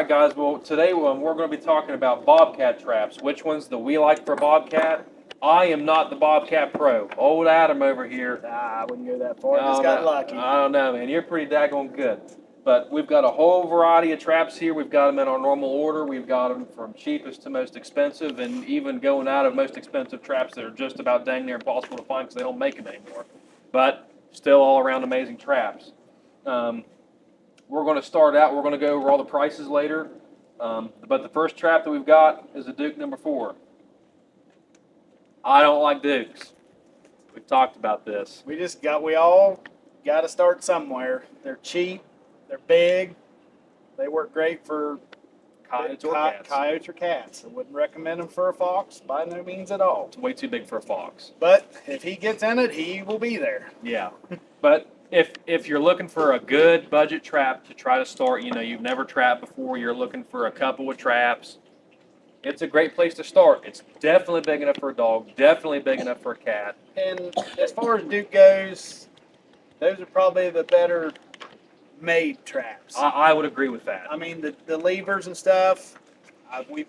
right, guys. Well, today we're going to be talking about Bobcat traps. Which ones do we like for Bobcat? I am not the Bobcat pro. Old Adam over here. I wouldn't go that far. Just got lucky. I don't know, man. You're pretty daggone good. But we've got a whole variety of traps here. We've got them in our normal order. We've got them from cheapest to most expensive, and even going out of most expensive traps that are just about dang near impossible to find because they don't make them anymore. But still all around amazing traps. We're going to start out. We're going to go over all the prices later. But the first trap that we've got is a Duke number 4. I don't like Dukes. We've talked about this. We all got to start somewhere. They're cheap. They're big. They work great for Coyotes or cats. Coyotes or cats. I wouldn't recommend them for a fox by no means at all. It's way too big for a fox. But if he gets in it, he will be there. Yeah. But if you're looking for a good budget trap to try to start, you've never trapped before, you're looking for a couple of traps, it's a great place to start. It's definitely big enough for a dog, definitely big enough for a cat. And as far as Duke goes, those are probably the better made traps. I would agree with that. I mean, the levers and stuff, we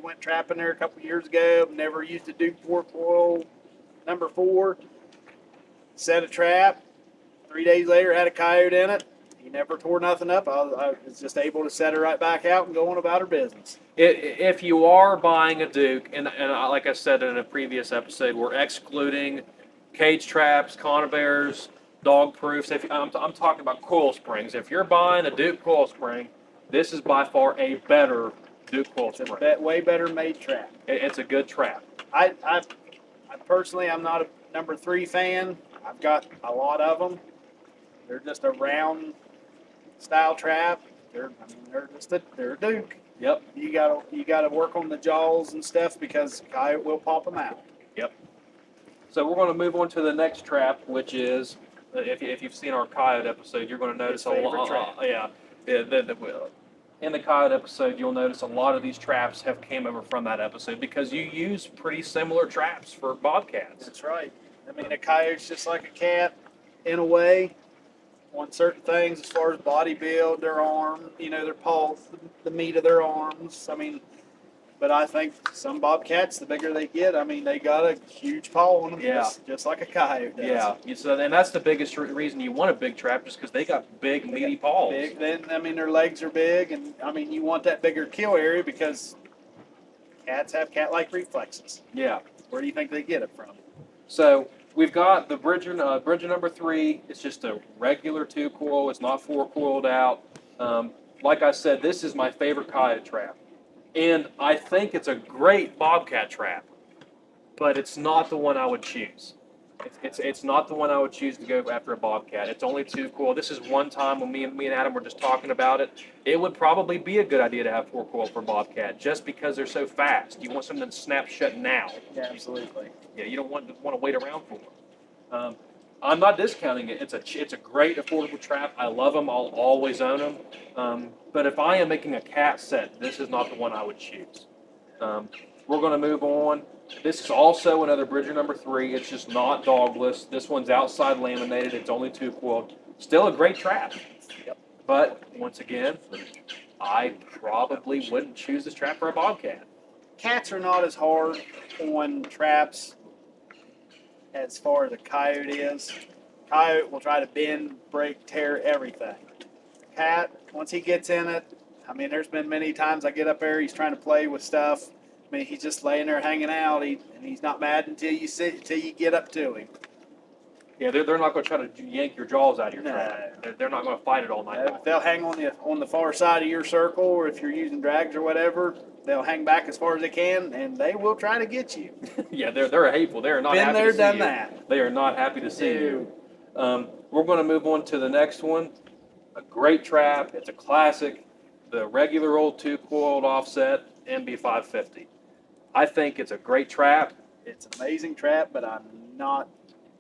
went trapping there a couple years ago, never used a Duke 4-coil number 4, set a trap. 3 days later, had a coyote in it. He never tore nothing up. I was just able to set her right back out and go on about her business. If you are buying a Duke, and like I said in a previous episode, we're excluding cage traps, conibears, dog proofs. I'm talking about coil springs. If you're buying a Duke coil spring, this is by far a better Duke coil spring. It's a way better made trap. It's a good trap. I personally, I'm not a number 3 fan. I've got a lot of them. They're just a round style trap. They're a Duke. Yep. You gotta work on the jaws and stuff because coyote will pop them out. Yep. So we're going to move on to the next trap, which is if you've seen our coyote episode, you're going to notice a lot. In the coyote episode, you'll notice a lot of these traps have came over from that episode because you use pretty similar traps for bobcats. That's right. I mean, a coyote's just like a cat in a way. On certain things as far as body build, their arm, their paws, the meat of their arms. I mean, but I think some bobcats, the bigger they get, they got a huge paw on them, just like a coyote does. Yeah, so and that's the biggest reason you want a big trap, just because they got big, meaty paws. Their legs are big, and you want that bigger kill area because cats have cat-like reflexes. Yeah. Where do you think they get it from? So we've got the Bridger number 3. It's just a regular 2-coil. It's not 4-coiled out. Like I said, this is my favorite coyote trap. And I think it's a great bobcat trap, but it's not the one I would choose. It's not the one I would choose to go after a bobcat. It's only 2-coil. This is one time when me and Adam were just talking about it. It would probably be a good idea to have 4-coil for bobcat just because they're so fast. You want something that snaps shut now. Yeah, absolutely. Yeah, you don't want to wait around for them. I'm not discounting it. It's a great affordable trap. I love them. I'll always own them. But if I am making a cat set, this is not the one I would choose. We're going to move on. This is also another Bridger number 3. It's just not dogless. This one's outside laminated. It's only 2-coiled. Still a great trap. Yep. But once again, I probably wouldn't choose this trap for a bobcat. Cats are not as hard on traps as far as a coyote is. Coyote will try to bend, break, tear everything. Cat, once he gets in it, there's been many times I get up there, he's trying to play with stuff. He's just laying there hanging out, and he's not mad until you get up to him. Yeah, they're not going to try to yank your jaws out of your trap. They're not going to fight it all night long. They'll hang on the far side of your circle, or if you're using drags or whatever, they'll hang back as far as they can, and they will try to get you. Yeah, they're hateful. They are not happy to see you. Been there, done that. They are not happy to see you. We're going to move on to the next one. A great trap. It's a classic. The regular old 2-coiled offset MB550. I think it's a great trap. It's an amazing trap, but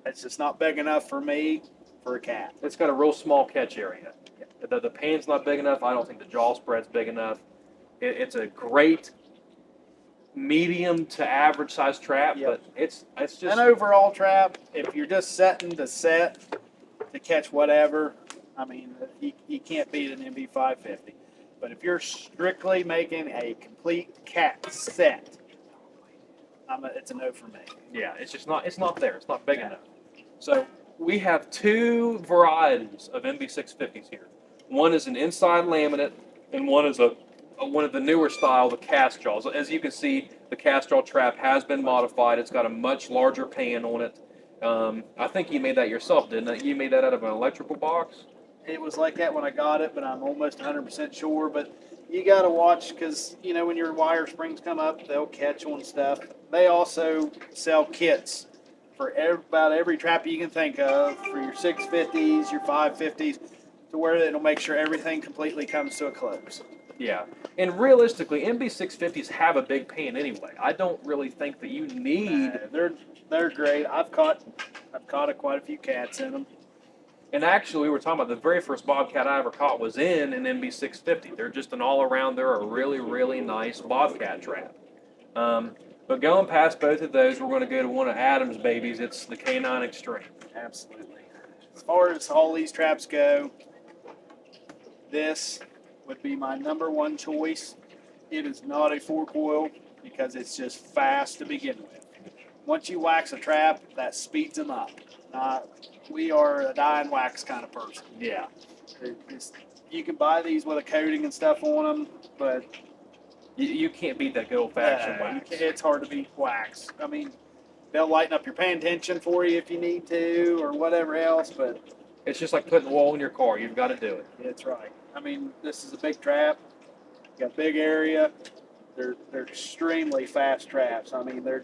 it's just not big enough for me for a cat. It's got a real small catch area. Yeah. The pan's not big enough. I don't think the jaw spread's big enough. It's a great medium to average size trap, but it's just an overall trap. If you're just setting to set to catch whatever, you can't beat an MB550. But if you're strictly making a complete cat set, it's a no for me. Yeah, it's not there. It's not big enough. So we have two varieties of MB650s here. One is an inside laminate, and one is one of the newer style, the cast jaws. As you can see, the cast jaw trap has been modified. It's got a much larger pan on it. I think you made that yourself, didn't it? You made that out of an electrical box? It was like that when I got it, but I'm almost 100% sure. But you got to watch because, when your wire springs come up, they'll catch on stuff. They also sell kits for about every trap you can think of for your 650s, your 550s, to where it'll make sure everything completely comes to a close. Yeah, and realistically, MB650s have a big pan anyway. I don't really think that you need. They're great. I've caught quite a few cats in them. And actually, we were talking about the very first Bobcat I ever caught was in an MB650. They're just an all-around. They're a really, really nice Bobcat trap. But going past both of those, we're going to go to one of Adam's babies. It's the K9 Extreme. Absolutely. As far as all these traps go, this would be my number one choice. It is not a 4-coil because it's just fast to begin with. Once you wax a trap, that speeds them up. We are a die and wax kind of person. Yeah. You can buy these with a coating and stuff on them, but you can't beat that good old-fashioned wax. It's hard to beat wax. I mean, they'll lighten up your pan tension for you if you need to or whatever else, but it's just like putting oil in your car. You've got to do it. That's right. I mean, this is a big trap. You got a big area. They're extremely fast traps. I mean, they're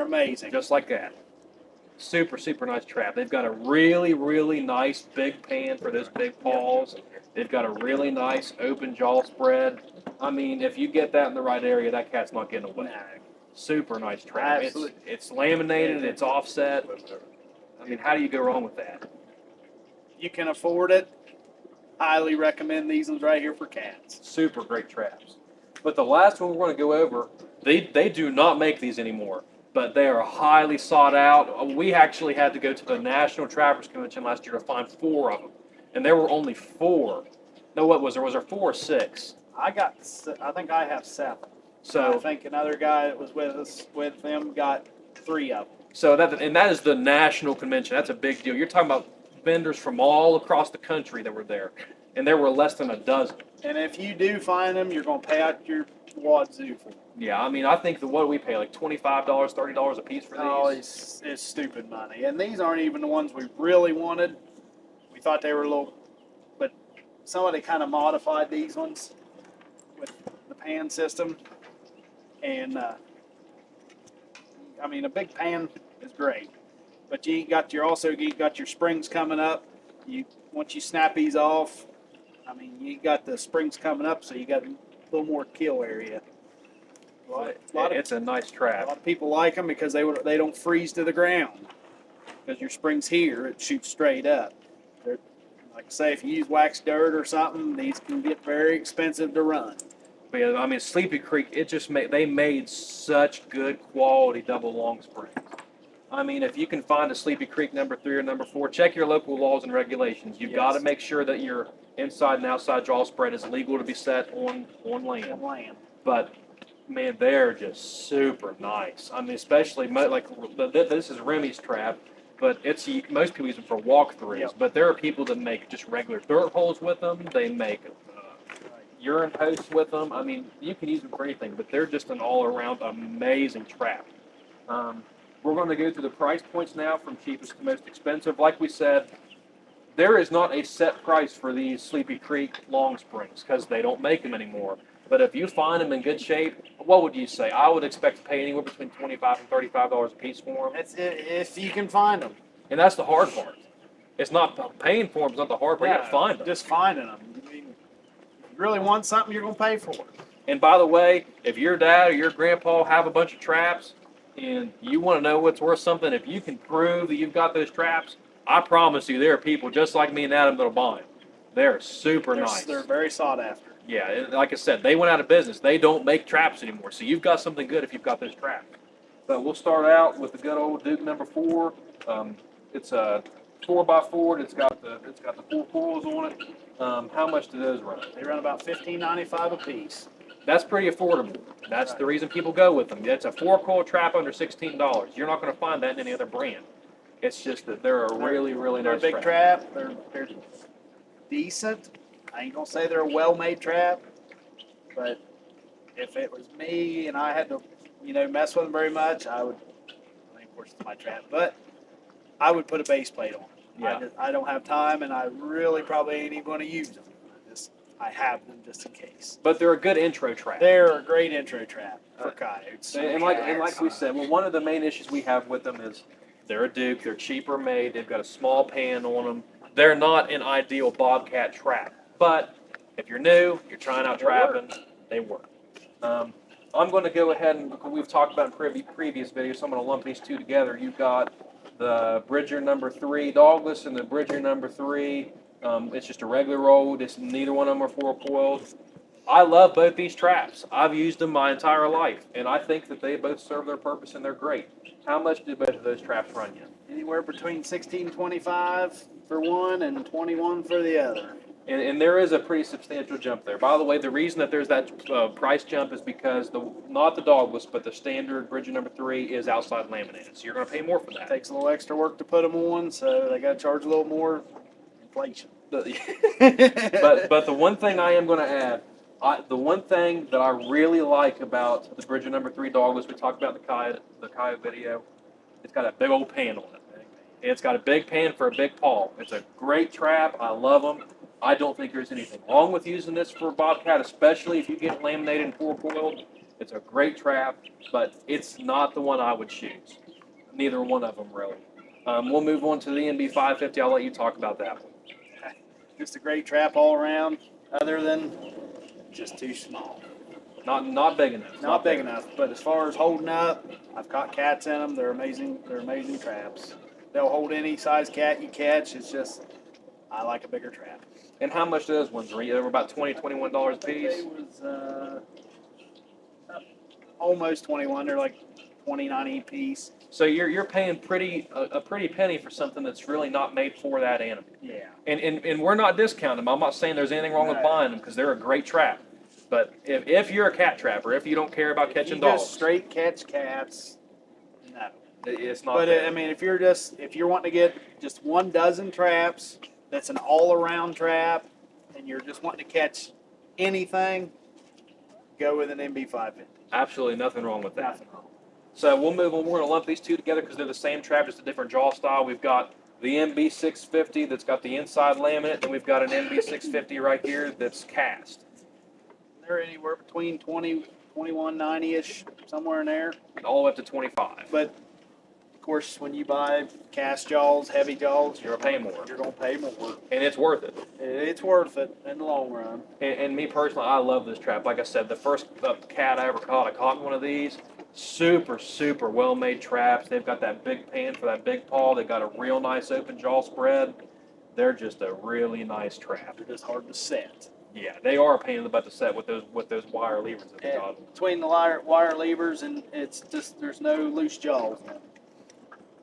amazing. Just like that. Super, super nice trap. They've got a really, really nice big pan for those big paws. They've got a really nice open jaw spread. I mean, if you get that in the right area, that cat's not getting away. No. Super nice trap. Absolutely. It's laminated. It's offset. I mean, how do you go wrong with that? You can afford it. Highly recommend these ones right here for cats. Super great traps. But the last one we're going to go over, they do not make these anymore, but they are highly sought out. We actually had to go to the National Trappers Convention last year to find 4 of them, and there were only 4. No, what was there? Was there 4 or 6? I think I have 7. So I think another guy that was with them got 3 of them. So that is the national convention. That's a big deal. You're talking about vendors from all across the country that were there, and there were less than a dozen. And if you do find them, you're going to pay out your wadzoo for them. Yeah, I mean, I think what do we pay, like $25, $30 a piece for these? Oh, it's stupid money. And these aren't even the ones we really wanted. We thought they were a little, but somebody kind of modified these ones with the pan system. And, I mean, a big pan is great. But you got your springs coming up. Once you snap these off, I mean, you got the springs coming up, so you got a little more kill area. It's a nice trap. A lot of people like them because they don't freeze to the ground. Because your spring's here, it shoots straight up. Like I say, if you use wax dirt or something, these can get very expensive to run. But yeah, I mean, Sleepy Creek, they made such good quality double long springs. I mean, if you can find a Sleepy Creek number 3 or number 4, check your local laws and regulations. You've got to make sure that your inside and outside jaw spread is legal to be set on land. But man, they're just super nice. I mean, especially like this is Remy's trap, but most people use them for walkthroughs. Yep. But there are people that make just regular dirt holes with them. They make urine posts with them. I mean, you can use them for anything. But they're just an all-around amazing trap. We're going to go through the price points now from cheapest to most expensive. Like we said, there is not a set price for these Sleepy Creek long springs because they don't make them anymore. But if you find them in good shape, what would you say? I would expect to pay anywhere between $25 and $35 a piece for them. If you can find them. And that's the hard part. It's not paying for them. It's not the hard part. You got to find them. Just finding them. I mean, if you really want something, you're going to pay for it. And by the way, if your dad or your grandpa have a bunch of traps and you want to know what's worth something, if you can prove that you've got those traps, I promise you there are people just like me and Adam that'll buy them. They're super nice. They're very sought after. Yeah, like I said, they went out of business. They don't make traps anymore. So you've got something good if you've got those traps. But we'll start out with the good old Duke number 4. It's a 4x4. It's got the 4 coils on it. How much do those run? They run about $15.95 a piece. That's pretty affordable. That's the reason people go with them. It's a 4-coil trap under $16. You're not going to find that in any other brand. It's just that they're a really, really They're nice a big trap. They're decent. I ain't gonna say they're a well-made trap, but if it was me and I had to, mess with them very much, I would. I mean, of course, it's my trap, but I would put a base plate on. Yeah. I don't have time, and I really probably ain't even going to use them. I have them just in case. But they're a good intro trap. They're a great intro trap for coyotes. And like we said, well, one of the main issues we have with them is they're a Duke. They're cheaper made. They've got a small pan on them. They're not an ideal Bobcat trap. But if you're new, you're trying out trapping, they work. I'm going to go ahead and we've talked about in previous videos, so I'm going to lump these two together. You've got the Bridger number 3 dogless and the Bridger number 3. It's just a regular roll. Neither one of them are 4-coiled. I love both these traps. I've used them my entire life, and I think that they both serve their purpose and they're great. How much do both of those traps run you? Anywhere between $16.25 for one and $21 for the other. And there is a pretty substantial jump there. By the way, the reason that there's that price jump is because not the dogless, but the standard Bridger number 3 is outside laminated. So you're going to pay more for that. It takes a little extra work to put them on, so they got to charge a little more. Inflation. But the one thing I am going to add, the one thing that I really like about the Bridger number 3 dogless, we talked about the coyote video, it's got a big old pan on it. It's got a big pan for a big paw. It's a great trap. I love them. I don't think there's anything wrong with using this for Bobcat, especially if you get it laminated and 4-coiled. It's a great trap, but it's not the one I would choose. Neither one of them, really. We'll move on to the NB550. I'll let you talk about that one. Just a great trap all around, other than just too small. Not big enough. Not big enough, but as far as holding up, I've caught cats in them. They're amazing. They're amazing traps. They'll hold any size cat you catch. It's just, I like a bigger trap. And how much do those ones run? They were about $20, $21 a piece? It was almost 21. They're like $20.90 a piece. So you're paying a pretty penny for something that's really not made for that animal. Yeah. And we're not discounting them. I'm not saying there's anything wrong with buying them because they're a great trap. But if you're a cat trapper, if you don't care about catching dogs, just straight catch cats, no. It's not. But I mean, if you're wanting to get just 1 dozen traps, that's an all-around trap, and you're just wanting to catch anything, go with an MB550. Absolutely nothing wrong with that. Nothing wrong. So we'll move on. We're going to lump these two together because they're the same trap, just a different jaw style. We've got the MB650 that's got the inside laminate, and we've got an MB650 right here that's cast. They're anywhere between 20, 21.90-ish, somewhere in there. All the way up to 25. But of course, when you buy cast jaws, heavy jaws, You're going to pay more. You're going to pay more. And it's worth it. It's worth it in the long run. And me personally, I love this trap. Like I said, the first cat I ever caught, I caught one of these. Super, super well-made traps. They've got that big pan for that big paw. They've got a real nice open jaw spread. They're just a really nice trap. They're just hard to set. Yeah, they are a pain in the butt to set with those wire levers that they got. Between the wire levers and it's just there's no loose jaws.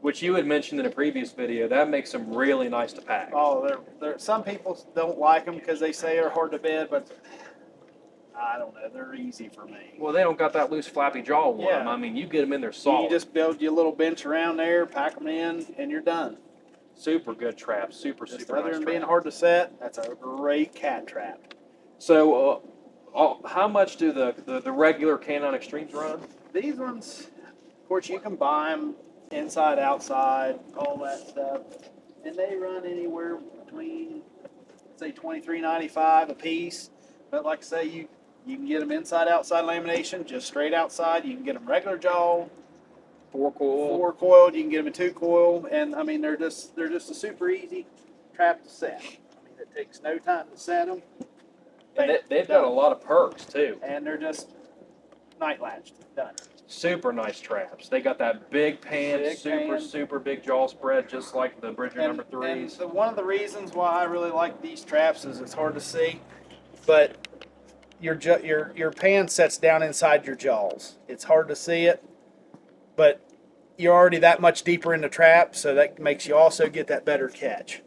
Which you had mentioned in a previous video, that makes them really nice to pack. Oh, they're some people don't like them because they say they're hard to bed, but I don't know, they're easy for me. Well, they don't got that loose flappy jaw on them. Yeah. I mean, you get them in there solid. You just build your little bench around there, pack them in, and you're done. Super good trap. Super Just super other nice than trap. being hard to set, that's a great cat trap. So, how much do the regular Canine Extremes run? These ones, of course, you can buy them inside, outside, all that stuff, and they run anywhere between, say, $23.95 a piece. But like I say, you can get them inside, outside lamination, just straight outside. You can get them regular jaw, 4-coil. 4-coiled. You can get them in 2-coil, and I mean they're just a super easy trap to set. I mean it takes no time to set them. And they've got a lot of perks too. And they're just night latched. Done. Super nice traps. They got that big pan, super big jaw spread, just like the Bridger number 3s. And one of the reasons why I really like these traps is it's hard to see, but your pan sets down inside your jaws. It's hard to see it, but you're already that much deeper in the trap, so that makes you also get that better catch.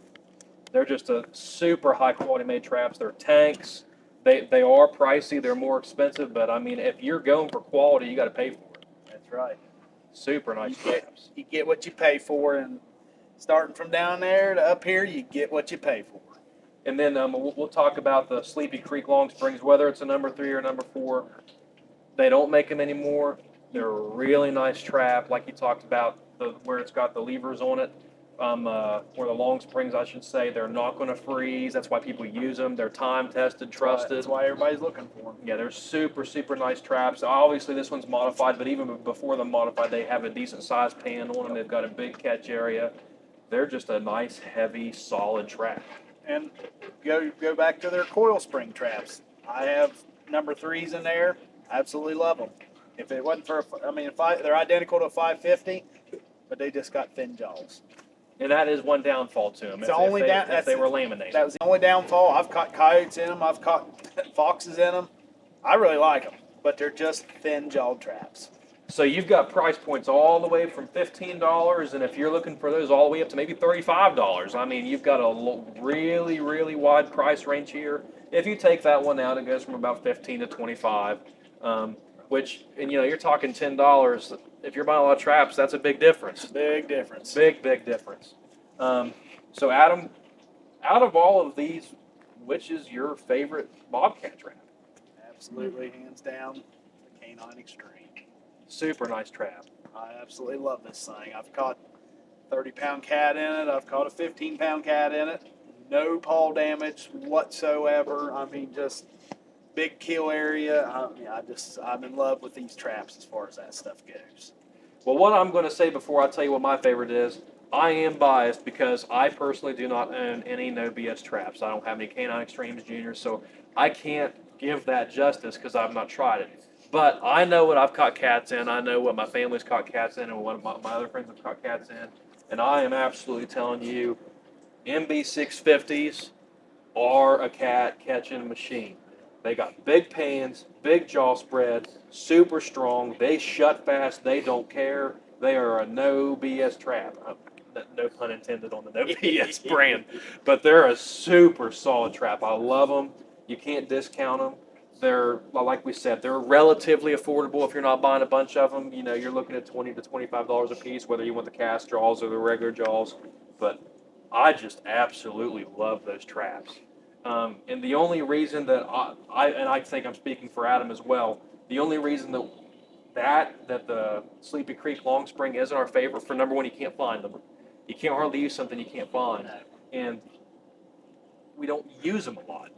They're just a super high quality made traps. They're tanks. They are pricey. They're more expensive, but I mean, if you're going for quality, you got to pay for it. That's right. Super nice traps. You get what you pay for, and starting from down there to up here, you get what you pay for. And then we'll talk about the Sleepy Creek Long Springs, whether it's a number 3 or number 4. They don't make them anymore. They're a really nice trap, like you talked about, where it's got the levers on it. Or the Long Springs, I should say, they're not going to freeze. That's why people use them. They're time tested, trusted. That's why everybody's looking for them. Yeah, they're super, super nice traps. Obviously, this one's modified, but even before the modified, they have a decent sized pan on them. They've got a big catch area. They're just a nice, heavy, solid trap. And go back to their coil spring traps. I have number 3s in there. Absolutely love them. If it wasn't for, they're identical to a 550, but they just got thin jaws. And that is one downfall to them. If they were laminated. That was the only downfall. I've caught coyotes in them. I've caught foxes in them. I really like them, but they're just thin-jawed traps. So you've got price points all the way from $15, and if you're looking for those, all the way up to maybe $35. I mean, you've got a really, really wide price range here. If you take that one out, it goes from about $15 to $25, which, and you're talking $10. If you're buying a lot of traps, that's a big difference. Big difference. Big difference. So Adam, out of all of these, which is your favorite Bobcat trap? Absolutely, hands down, the Canine Extreme. Super nice trap. I absolutely love this thing. I've caught 30-pound cat in it. I've caught a 15-pound cat in it. No paw damage whatsoever. I mean, just big kill area. I'm in love with these traps as far as that stuff goes. Well, what I'm going to say before I tell you what my favorite is, I am biased because I personally do not own any no BS traps. I don't have any Canine Extremes Juniors, so I can't give that justice because I've not tried it. But I know what I've caught cats in. I know what my family's caught cats in, and what my other friends have caught cats in. And I am absolutely telling you, MB650s are a cat catching machine. They got big pans, big jaw spread, super strong. They shut fast. They don't care. They are a no BS trap. No pun intended on the no BS brand. But they're a super solid trap. I love them. You can't discount them. They're, like we said, they're relatively affordable if you're not buying a bunch of them. You're looking at $20 to $25 a piece, whether you want the cast jaws or the regular jaws. But I just absolutely love those traps. And the only reason that I think I'm speaking for Adam as well, the only reason that the Sleepy Creek Long Spring isn't our favorite, for number one, you can't find them. You can't hardly use something you can't find. And we don't use them a lot.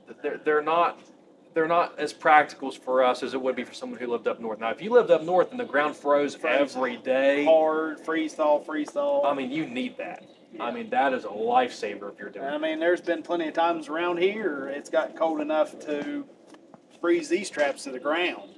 They're not as practical for us as it would be for someone who lived up north. Now, if you lived up north and the ground froze every day, hard, freeze thaw. I mean, you need that. Yeah. I mean, that is a lifesaver if you're doing it. I mean, there's been plenty of times around here it's got cold enough to freeze these traps to the ground.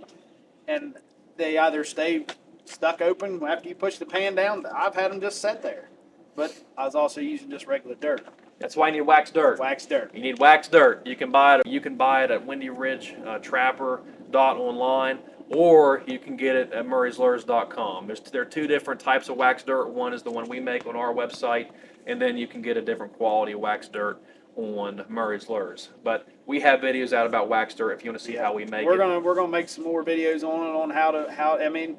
And they either stay stuck open after you push the pan down. I've had them just sit there. But I was also using just regular dirt. That's why you need wax dirt. Wax dirt. You need wax dirt. You can buy it at Windy Ridge Trapper.online, or you can get it at murrayslures.com. There are two different types of wax dirt. One is the one we make on our website, and then you can get a different quality of wax dirt on Murray's Lures. But we have videos out about wax dirt if you want to see how we make it. We're gonna make some more videos on how. I mean,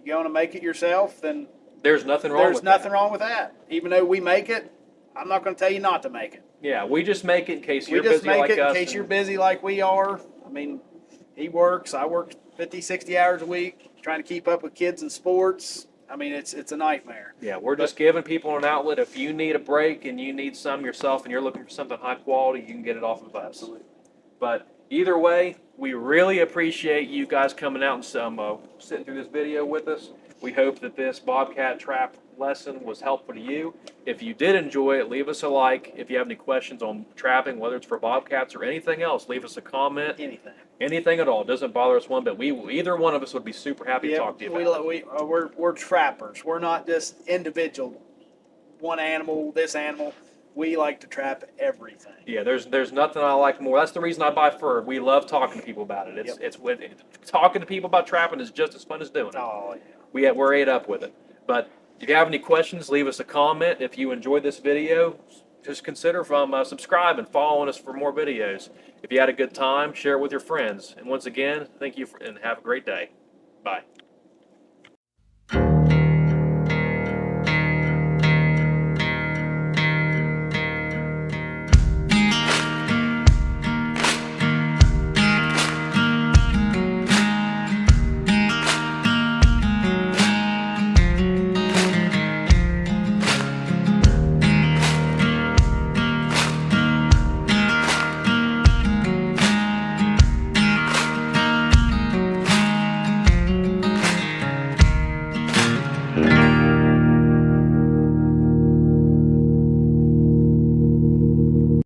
you're gonna make it yourself, then there's nothing wrong. There's nothing wrong with that. Even though we make it, I'm not going to tell you not to make it. Yeah, we just make it in case you're busy like us. In case you're busy like we are. I mean, he works. I work 50, 60 hours a week trying to keep up with kids and sports. I mean, it's a nightmare. Yeah, we're just giving people an outlet. If you need a break and you need some yourself and you're looking for something high quality, you can get it off of us. Absolutely. But either way, we really appreciate you guys coming out and sitting through this video with us. We hope that this Bobcat trap lesson was helpful to you. If you did enjoy it, leave us a like. If you have any questions on trapping, whether it's for bobcats or anything else, leave us a comment. Anything at all. It doesn't bother us one bit. Either one of us would be super happy to talk to you about it. We're trappers. We're not just individual. One animal, this animal. We like to trap everything. Yeah, there's nothing I like more. That's the reason I buy fur. We love talking to people about it. Talking to people about trapping is just as fun as doing it. Oh yeah. We're ate up with it. But if you have any questions, leave us a comment. If you enjoyed this video, just consider from subscribing, following us for more videos. If you had a good time, share it with your friends. And once again, thank you and have a great day. Bye.